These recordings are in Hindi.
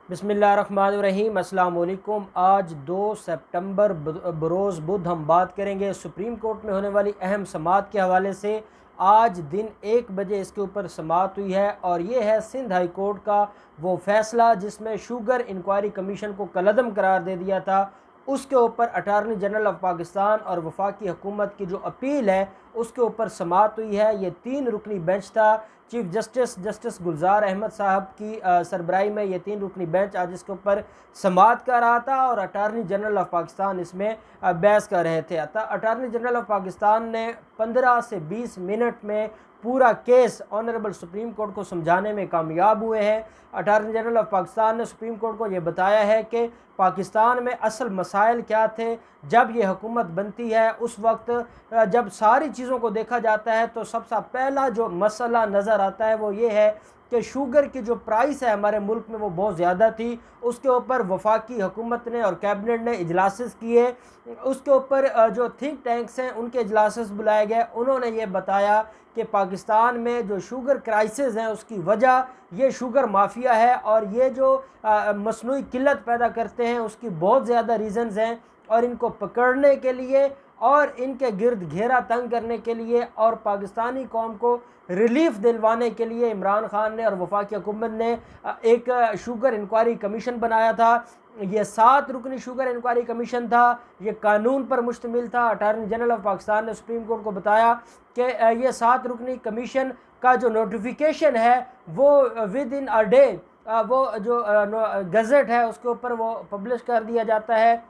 बिस्मिल्लाहिर्रहमानिर्रहीम। अस्सलाम वालेकुम। आज 2 सितंबर बरोज़ बुध हम बात करेंगे सुप्रीम कोर्ट में होने वाली अहम समाअत के हवाले से। आज दिन 1 बजे इसके ऊपर समाअत हुई है और ये है सिंध हाई कोर्ट का वो फ़ैसला जिसमें शुगर इंक्वायरी कमीशन को कलअदम करार दे दिया था। उसके ऊपर अटारनी जनरल ऑफ पाकिस्तान और वफाकी हुकूमत की जो अपील है उसके ऊपर समाअत हुई है। ये 3 रुकनी बेंच था। चीफ जस्टिस गुलजार अहमद साहब की सरबराही में ये 3 रुकनी बेंच आज इसके ऊपर समाअत कर रहा था और अटारनी जनरल ऑफ पाकिस्तान इसमें बहस कर रहे थे। अटारनी जनरल ऑफ पाकिस्तान ने 15 से 20 मिनट में पूरा केस ऑनरेबल सुप्रीम कोर्ट को समझाने में कामयाब हुए हैं। अटारनी जनरल ऑफ पाकिस्तान ने सुप्रीम कोर्ट को ये बताया है कि पाकिस्तान में असल मसाइल क्या थे जब ये हुकूमत बनती है। उस वक्त जब सारी चीज़ों को देखा जाता है तो सबसे पहला जो मसला नज़र आता है वो ये है कि शुगर की जो प्राइस है हमारे मुल्क में वो बहुत ज़्यादा थी। उसके ऊपर वफाकी हुकूमत ने और कैबिनेट ने इजलासेस किए। उसके ऊपर जो थिंक टैंक्स हैं उनके इजलासेस बुलाए गए। उन्होंने ये बताया कि पाकिस्तान में जो शुगर क्राइसिस हैं उसकी वजह ये शुगर माफिया है और ये जो मसनूई किल्लत पैदा करते हैं उसकी बहुत ज़्यादा रीज़न्स हैं और इनको पकड़ने के लिए और इनके गिर्द घेरा तंग करने के लिए और पाकिस्तानी कौम को रिलीफ दिलवाने के लिए इमरान खान ने और वफाकी हुकूमत ने एक शुगर इंक्वायरी कमीशन बनाया था। ये 7 रुकनी शुगर इंक्वायरी कमीशन था। ये कानून पर मुश्तमिल था। अटारनी जनरल ऑफ पाकिस्तान ने सुप्रीम कोर्ट को बताया कि ये 7 रुकनी कमीशन का जो नोटिफिकेशन है वो विद इन अ डे वो जो गज़ट है उसके ऊपर वो पब्लिश कर दिया जाता है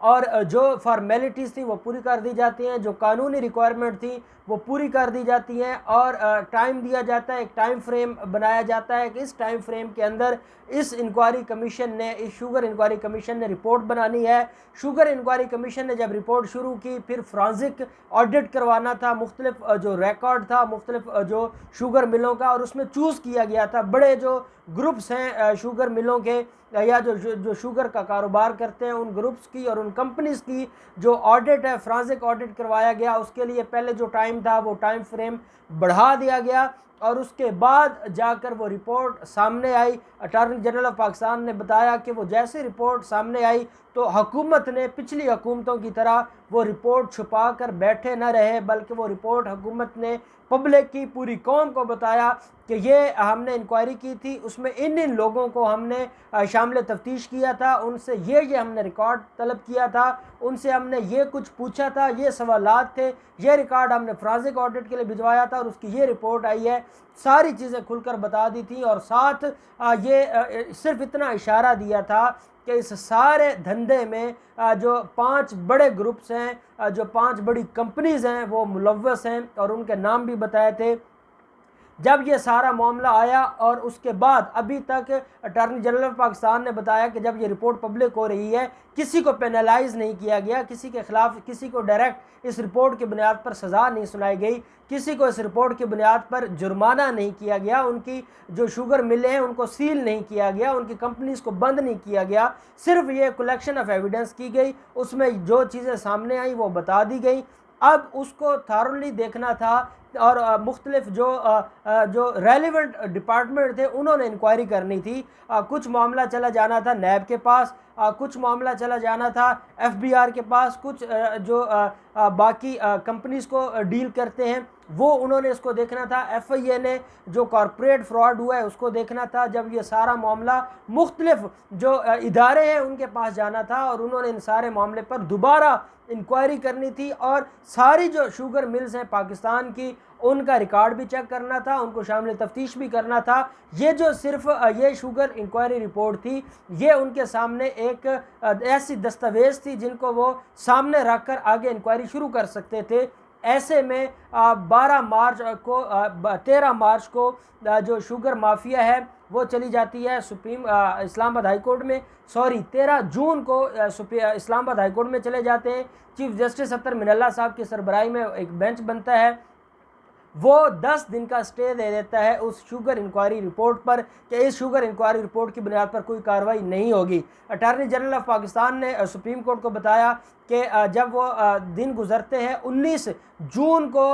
और जो फॉर्मेलिटीज़ थी वो पूरी कर दी जाती हैं, जो कानूनी रिक्वायरमेंट थी वो पूरी कर दी जाती हैं और टाइम दिया जाता है, एक टाइम फ्रेम बनाया जाता है कि इस टाइम फ्रेम के अंदर इस इंक्वायरी कमीशन ने इस शुगर इंक्वायरी कमीशन ने रिपोर्ट बनानी है। शुगर इंक्वायरी कमीशन ने जब रिपोर्ट शुरू की फिर फ्रांसिक ऑडिट करवाना था मुख्तलिफ जो रिकॉर्ड था मुख्तलिफ जो शुगर मिलों का और उसमें चूज़ किया गया था बड़े जो ग्रुप्स हैं शुगर मिलों के या जो शुगर का कारोबार करते हैं उन ग्रुप्स की और उन कंपनीज़ की जो ऑडिट है फ्रांसिक ऑडिट करवाया गया। उसके लिए पहले जो टाइम था वो टाइम फ्रेम बढ़ा दिया गया और उसके बाद जाकर वो रिपोर्ट सामने आई। अटारनी जनरल ऑफ पाकिस्तान ने बताया कि वो जैसे रिपोर्ट सामने आई तो हुकूमत ने पिछली हुकूमतों की तरह वो रिपोर्ट छुपा कर बैठे न रहे बल्कि वो रिपोर्ट हुकूमत ने पब्लिक की पूरी कौम को बताया कि ये हमने इंक्वायरी की थी, उसमें इन लोगों को हमने शामिल तफ्तीश किया था, उनसे ये हमने रिकॉर्ड तलब किया था, उनसे हमने ये कुछ पूछा था, ये सवालात थे, ये रिकॉर्ड हमने फ्रांसिक ऑडिट के लिए भिजवाया था और उसकी ये रिपोर्ट आई है। सारी चीज़ें खुलकर बता दी थी और साथ ये सिर्फ इतना इशारा दिया था कि इस सारे धंधे में जो 5 बड़े ग्रुप्स हैं जो 5 बड़ी कंपनीज़ हैं वो मुलव्वस हैं और उनके नाम भी बताए थे। जब ये सारा मामला आया और उसके बाद अभी तक अटारनी जनरल ऑफ पाकिस्तान ने बताया कि जब ये रिपोर्ट पब्लिक हो रही है किसी को पेनलाइज नहीं किया गया, किसी के ख़िलाफ़ किसी को डायरेक्ट इस रिपोर्ट की बुनियाद पर सज़ा नहीं सुनाई गई, किसी को इस रिपोर्ट की बुनियाद पर जुर्माना नहीं किया गया, उनकी जो शुगर मिलें हैं उनको सील नहीं किया गया, उनकी कंपनीज़ को बंद नहीं किया गया। सिर्फ ये कलेक्शन ऑफ एविडेंस की गई, उसमें जो चीज़ें सामने आई वो बता दी गई। अब उसको थारोली देखना था और मुख्तलिफ जो रेलिवेंट डिपार्टमेंट थे उन्होंने इंक्वायरी करनी थी। कुछ मामला चला जाना था नैब के पास, कुछ मामला चला जाना था एफबीआर के पास, कुछ जो बाकी कंपनीज़ को डील करते हैं वो उन्होंने इसको देखना था। एफआईए ने जो कॉरपोरेट फ्रॉड हुआ है उसको देखना था। जब ये सारा मामला मुख्तलिफ जो इदारे हैं उनके पास जाना था और उन्होंने इन सारे मामले पर दोबारा इंक्वायरी करनी थी और सारी जो शुगर मिल्स हैं पाकिस्तान की उनका रिकॉर्ड भी चेक करना था, उनको शामिल तफ्तीश भी करना था। ये जो सिर्फ ये शुगर इंक्वायरी रिपोर्ट थी ये उनके सामने एक ऐसी दस्तावेज़ थी जिनको वो सामने रख कर आगे इंक्वायरी शुरू कर सकते थे। ऐसे में 13 मार्च को जो शुगर माफिया है वो चली जाती है इस्लामाबाद हाई कोर्ट में। 13 जून को इस्लामाबाद हाई कोर्ट में चले जाते हैं। चीफ जस्टिस अख्तर मिनल्ला साहब की सरबराही में एक बेंच बनता है, वो 10 दिन का स्टे दे देता है उस शुगर इंक्वायरी रिपोर्ट पर कि इस शुगर इंक्वायरी रिपोर्ट की बुनियाद पर कोई कार्रवाई नहीं होगी। अटारनी जनरल ऑफ पाकिस्तान ने सुप्रीम कोर्ट को बताया कि जब वो दिन गुजरते हैं 19 जून को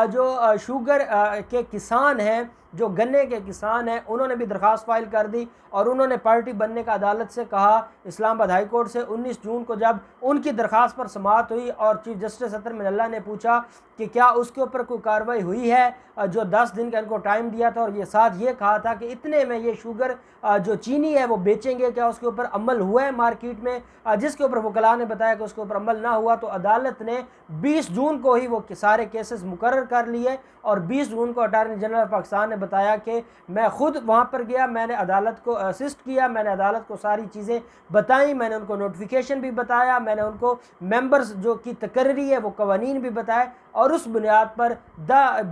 जो शुगर के किसान हैं जो गन्ने के किसान हैं उन्होंने भी दरख्वास्त फाइल कर दी और उन्होंने पार्टी बनने का अदालत से कहा। इस्लामाबाद हाई कोर्ट से 19 जून को जब उनकी दरख्वास्त पर समाअत हुई और चीफ जस्टिस अतर मिनल्ला ने पूछा कि क्या उसके ऊपर कोई कार्रवाई हुई है, जो 10 दिन का इनको टाइम दिया था और ये साथ ये कहा था कि इतने में ये शुगर जो चीनी है वो बेचेंगे, क्या उसके ऊपर अमल हुआ है मार्केट में, जिसके ऊपर वकला ने बताया कि उसके ऊपर अमल ना हुआ। तो अदालत ने 20 जून को ही वो सारे केसेस मुकर्रर कर लिए और 20 जून को अटार्नी जनरल पाकिस्तान ने बताया कि मैं खुद वहाँ पर गया, मैंने अदालत को असिस्ट किया, मैंने अदालत को सारी चीज़ें बताई, मैंने उनको नोटिफिकेशन भी बताया, मैंने उनको मेंबर्स जो की तकर्री है वो कवानीन भी बताए और उस बुनियाद पर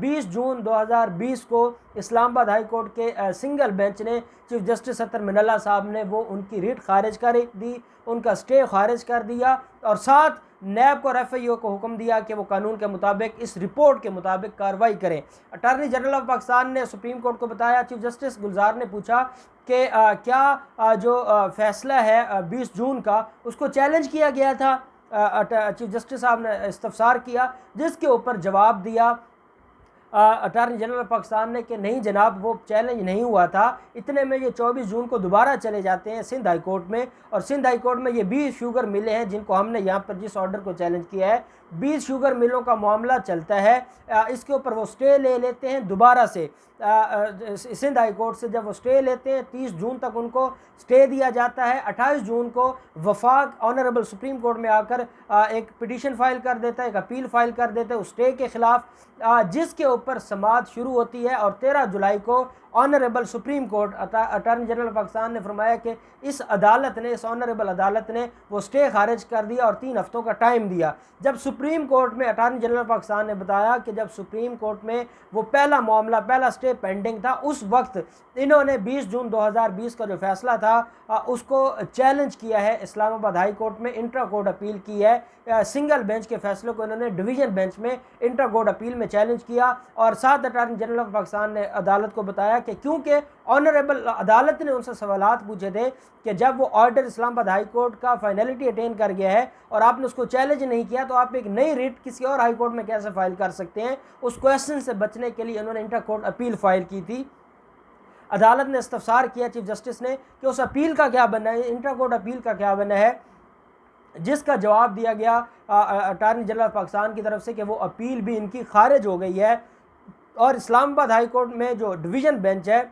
20 जून 2020 को इस्लामाबाद हाई कोर्ट के सिंगल बेंच ने चीफ जस्टिस अतर मिनल्ला साहब ने वो उनकी रिट खारिज कर दी, उनका स्टे खारिज कर दिया और साथ नैब को और FIO को हुक्म दिया कि वो कानून के मुताबिक इस रिपोर्ट के मुताबिक कार्रवाई करें। अटार्नी जनरल ऑफ पाकिस्तान ने सुप्रीम कोर्ट को बताया, चीफ जस्टिस गुलजार ने पूछा कि क्या जो फैसला है 20 जून का उसको चैलेंज किया गया था। चीफ जस्टिस साहब ने इस्तफसार किया जिसके ऊपर जवाब दिया अटार्नी जनरल पाकिस्तान ने कि नहीं जनाब, वो चैलेंज नहीं हुआ था। इतने में ये 24 जून को दोबारा चले जाते हैं सिंध हाई कोर्ट में और सिंध हाई कोर्ट में ये 20 शुगर मिले हैं जिनको हमने यहाँ पर जिस ऑर्डर को चैलेंज किया है, 20 शुगर मिलों का मामला चलता है। इसके ऊपर वो स्टे ले लेते हैं दोबारा से सिंध हाई कोर्ट से। जब वो स्टे लेते हैं 30 जून तक उनको स्टे दिया जाता है। 28 जून को वफाक ऑनरेबल सुप्रीम कोर्ट में आकर एक पिटीशन फाइल कर देता है, एक अपील फाइल कर देता है उस स्टे के ख़िलाफ़, जिसके ऊपर समाअत शुरू होती है और 13 जुलाई को honourable supreme court attorney general Pakistan ने फरमाया कि इस अदालत ने, इस ऑनरेबल अदालत ने वो स्टे खारिज कर दिया और 3 हफ्तों का टाइम दिया। जब सुप्रीम कोर्ट में अटार्नी जनरल पाकिस्तान ने बताया कि जब सुप्रीम कोर्ट में वो पहला मामला, पहला स्टे पेंडिंग था, उस वक्त इन्होंने 20 जून 2020 का जो फैसला था उसको चैलेंज किया है। इस्लामाबाद हाई कोर्ट में इंट्रा कोर्ट अपील की है। सिंगल बेंच के फैसले को इन्होंने डिवीज़न बेंच में इंट्रा कोर्ट अपील में चैलेंज किया और साथ अटार्नी जनरल ऑफ पाकिस्तान ने अदालत को बताया कि क्योंकि ऑनरेबल अदालत ने उनसे सवालात पूछे थे कि जब वो ऑर्डर इस्लामाबाद हाई कोर्ट का फाइनलिटी अटेन कर गया है और आपने उसको चैलेंज नहीं किया तो आप एक नई रिट किसी और हाई कोर्ट में कैसे फाइल कर सकते हैं। उस क्वेश्चन से बचने के लिए उन्होंने इंटर कोर्ट अपील फाइल की थी। अदालत ने इस्तफसार किया चीफ जस्टिस ने कि उस अपील का क्या बनना है, इंटर कोर्ट अपील का क्या बनना है, जिसका जवाब दिया गया अटार्नी जनरल पाकिस्तान की तरफ से कि वो अपील भी इनकी खारिज हो गई है और इस्लामाबाद हाई कोर्ट में जो डिवीज़न बेंच है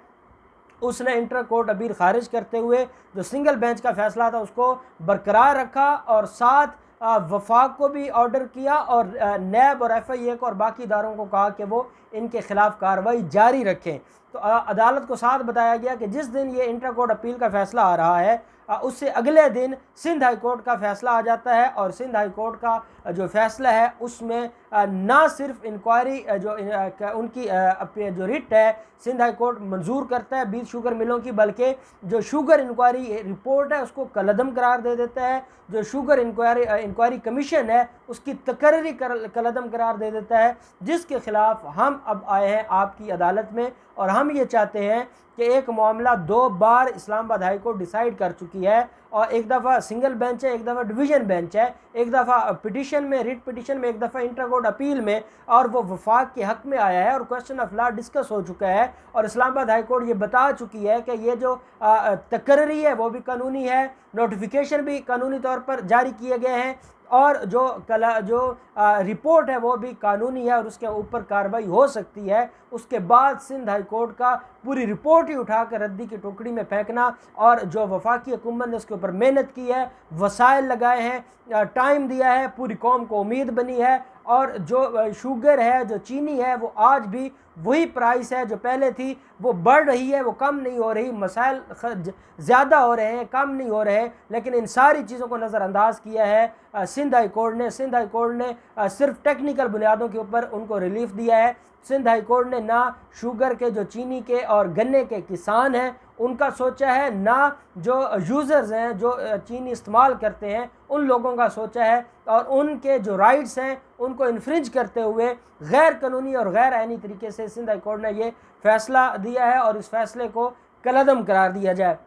उसने इंटर कोर्ट अपील खारिज करते हुए जो सिंगल बेंच का फैसला था उसको बरकरार रखा और साथ वफाक को भी ऑर्डर किया और नैब और FIA को और बाकी इदारों को कहा कि वो इनके ख़िलाफ़ कार्रवाई जारी रखें। तो अदालत को साथ बताया गया कि जिस दिन ये इंटर कोर्ट अपील का फ़ैसला आ रहा है उससे अगले दिन सिंध हाई कोर्ट का फ़ैसला आ जाता है और सिंध हाई कोर्ट का जो फ़ैसला है उसमें ना सिर्फ इंक्वायरी जो उनकी जो रिट है सिंध हाई कोर्ट मंजूर करता है 20 शुगर मिलों की, बल्कि जो शुगर इंक्वायरी रिपोर्ट है उसको कलअदम करार दे देता है। जो शुगर इंक्वायरी कमीशन है उसकी तकर्री कलअदम करार दे देता है, जिसके ख़िलाफ़ हम अब आए हैं आपकी अदालत में और हम ये चाहते हैं कि एक मामला 2 बार इस्लामाबाद हाई कोर्ट डिसाइड कर चुकी है और एक दफ़ा सिंगल बेंच है, एक दफ़ा डिवीज़न बेंच है, एक दफ़ा पिटिशन में, रिट पिटिशन में, एक दफ़ा इंटर कोर्ट अपील में, और वो वफाक के हक़ में आया है और क्वेश्चन ऑफ लॉ डिस्कस हो चुका है और इस्लामाबाद हाई कोर्ट ये बता चुकी है कि ये जो तकर्री है वो भी कानूनी है, नोटिफिकेशन भी कानूनी तौर पर जारी किए गए हैं और जो रिपोर्ट है वो भी कानूनी है और उसके ऊपर कार्रवाई हो सकती है। उसके बाद सिंध हाई कोर्ट का पूरी रिपोर्ट ही उठाकर रद्दी की टोकरी में फेंकना और जो वफाकी हुकूमत ने उसके ऊपर मेहनत की है, वसाइल लगाए हैं, टाइम दिया है, पूरी कौम को उम्मीद बनी है और जो शुगर है, जो चीनी है, वो आज भी वही प्राइस है जो पहले थी, वो बढ़ रही है, वो कम नहीं हो रही। मसाइल ज़्यादा हो रहे हैं, कम नहीं हो रहे, लेकिन इन सारी चीज़ों को नज़रअंदाज किया है सिंध हाई कोर्ट ने। सिंध हाई कोर्ट ने सिर्फ टेक्निकल बुनियादों के ऊपर उनको रिलीफ दिया है। सिंध हाई कोर्ट ने ना शुगर के, जो चीनी के और गन्ने के किसान हैं उनका सोचा है, ना जो यूज़र्स हैं, जो चीनी इस्तेमाल करते हैं, उन लोगों का सोचा है और उनके जो राइट्स हैं उनको इन्फ्रिंज करते हुए गैर कानूनी और गैर आईनी तरीके से सिंध हाई कोर्ट ने ये फ़ैसला दिया है और इस फ़ैसले को कलअदम करार दिया जाए।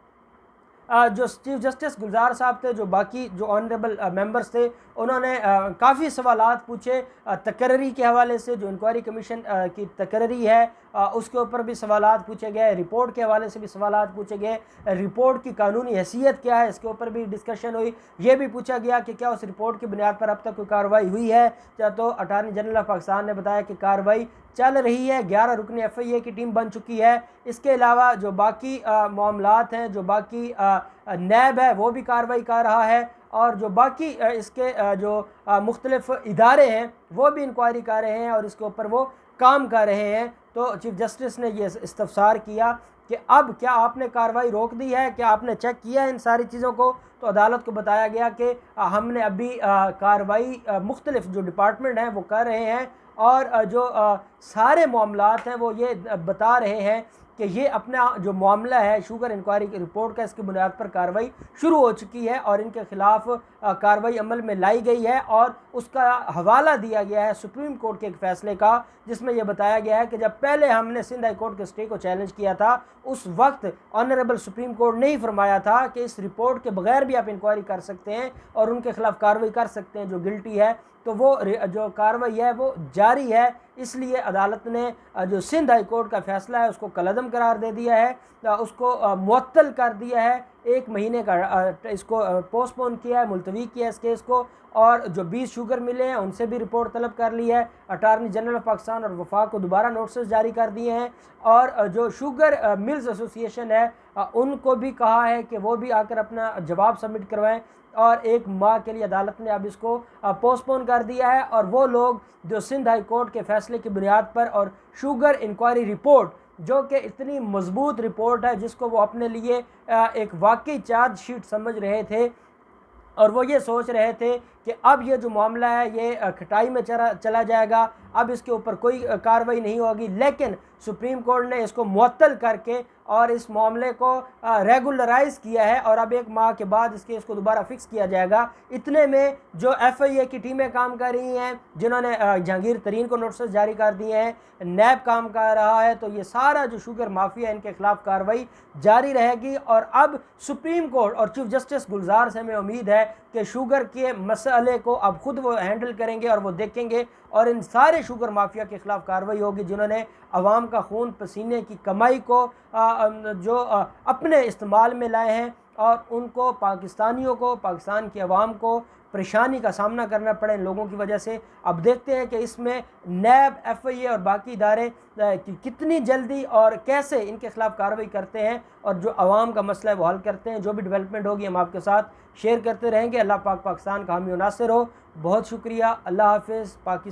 जो चीफ जस्टिस गुलजार साहब थे, जो बाकी जो ऑनरेबल मेंबर्स थे, उन्होंने काफ़ी सवालात पूछे तकर्री के हवाले से, जो इंक्वायरी कमीशन की तकर्री है उसके ऊपर भी सवालात पूछे गए, रिपोर्ट के हवाले से भी सवालात पूछे गए, रिपोर्ट की कानूनी हैसियत क्या है इसके ऊपर भी डिस्कशन हुई। ये भी पूछा गया कि क्या उस रिपोर्ट की बुनियाद पर अब तक कोई कार्रवाई हुई है। तो अटारनी जनरल ऑफ पाकिस्तान ने बताया कि कार्रवाई चल रही है, 11 रुकनी FIA की टीम बन चुकी है। इसके अलावा जो बाकी मामलात हैं, जो बाकी नैब है वो भी कार्रवाई कर रहा है, और जो बाकी इसके जो मुख्तलिफ इदारे हैं वो भी इंक्वायरी कर रहे हैं और इसके ऊपर वो काम कर रहे हैं। तो चीफ जस्टिस ने ये इस्तफसार किया कि अब क्या आपने कार्रवाई रोक दी है, क्या आपने चेक किया है इन सारी चीज़ों को। तो अदालत को बताया गया कि हमने अभी कार्रवाई मुख्तलिफ जो डिपार्टमेंट हैं वो कर रहे हैं, और जो सारे मामलात हैं वो ये बता रहे हैं कि ये अपना जो मामला है शुगर इंक्वायरी की रिपोर्ट का, इसकी बुनियाद पर कार्रवाई शुरू हो चुकी है और इनके ख़िलाफ़ कार्रवाई अमल में लाई गई है। और उसका हवाला दिया गया है सुप्रीम कोर्ट के एक फ़ैसले का, जिसमें यह बताया गया है कि जब पहले हमने सिंध हाई कोर्ट के स्टे को चैलेंज किया था उस वक्त ऑनरेबल सुप्रीम कोर्ट ने ही फरमाया था कि इस रिपोर्ट के बगैर भी आप इंक्वायरी कर सकते हैं और उनके ख़िलाफ़ कार्रवाई कर सकते हैं जो गिल्टी है। तो वो जो कार्रवाई है वो जारी है, इसलिए अदालत ने जो सिंध हाई कोर्ट का फ़ैसला है उसको कलअदम करार दे दिया है, उसको मुअत्तल कर दिया है, 1 महीने का इसको पोस्टपोन किया है, मुलतवी किया है इस केस को। और जो 20 शुगर मिले हैं उनसे भी रिपोर्ट तलब कर ली है। अटारनी जनरल ऑफ पाकिस्तान और वफाक को दोबारा नोटिस जारी कर दिए हैं, और जो शुगर मिल्स एसोसिएशन है उनको भी कहा है कि वो भी आकर अपना जवाब सबमिट करवाएं, और 1 माह के लिए अदालत ने अब इसको पोस्टपोन कर दिया है। और वो लोग जो सिंध हाई कोर्ट के फ़ैसले की बुनियाद पर और शुगर इंक्वायरी रिपोर्ट जो कि इतनी मजबूत रिपोर्ट है जिसको वो अपने लिए एक वाकई चार्ज शीट समझ रहे थे, और वो ये सोच रहे थे कि अब ये जो मामला है ये खटाई में चला जाएगा, अब इसके ऊपर कोई कार्रवाई नहीं होगी, लेकिन सुप्रीम कोर्ट ने इसको मुअत्तल करके और इस मामले को रेगुलराइज किया है, और अब 1 माह के बाद इस केस को दोबारा फिक्स किया जाएगा। इतने में जो FIA की टीमें काम कर रही हैं, जिन्होंने जहांगीर तरीन को नोटिस जारी कर दिए हैं, नैब काम कर रहा है, तो ये सारा जो शुगर माफिया इनके खिलाफ कार्रवाई जारी रहेगी। और अब सुप्रीम कोर्ट और चीफ जस्टिस गुलजार से हमें उम्मीद है कि शुगर के मसले को अब खुद वो हैंडल करेंगे और वो देखेंगे, और इन सारे शुगर माफिया के खिलाफ कार्रवाई होगी जिन्होंने अवाम का खून पसीने की कमाई को अपने इस्तेमाल में लाए हैं, और उनको पाकिस्तानियों को, पाकिस्तान की अवाम को परेशानी का सामना करना पड़े इन लोगों की वजह से। अब देखते हैं कि इसमें नैब, FIA और बाकी इदारे कितनी जल्दी और कैसे इनके खिलाफ कार्रवाई करते हैं और जो अवाम का मसला है वो हल करते हैं। जो भी डेवलपमेंट होगी हम आपके साथ शेयर करते रहेंगे। अल्लाह पाक पाकिस्तान का हामी और नासिर हो। बहुत शुक्रिया। अल्लाह हाफिज़। पाकिस्तान